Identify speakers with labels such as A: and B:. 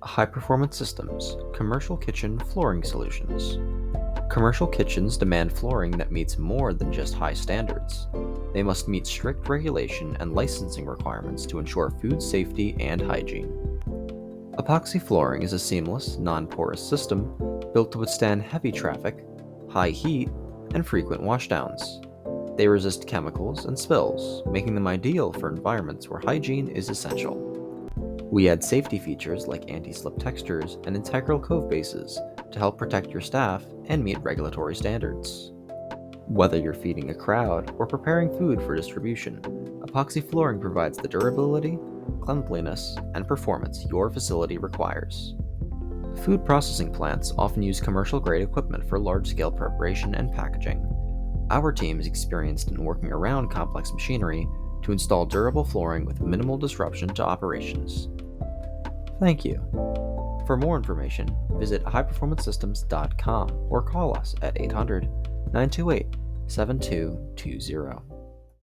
A: High-performance systems, commercial kitchen flooring solutions. Commercial kitchens demand flooring that meets more than just high standards. They must meet strict regulation and licensing requirements to ensure food safety and hygiene. Epoxy flooring is a seamless, non-porous system built to withstand heavy traffic, high heat, and frequent washdowns. They resist chemicals and spills, making them ideal for environments where hygiene is essential. We add safety features like anti-slip textures and integral cove bases to help protect your staff and meet regulatory standards. Whether you're feeding a crowd or preparing food for distribution, epoxy flooring provides the durability, cleanliness, and performance your facility requires. Food processing plants often use commercial-grade equipment for large-scale preparation and packaging. Our team is experienced in working around complex machinery to install durable flooring with minimal disruption to operations. Thank you. For more information, visit highperformancesystems.com or call us at 800-928-7220.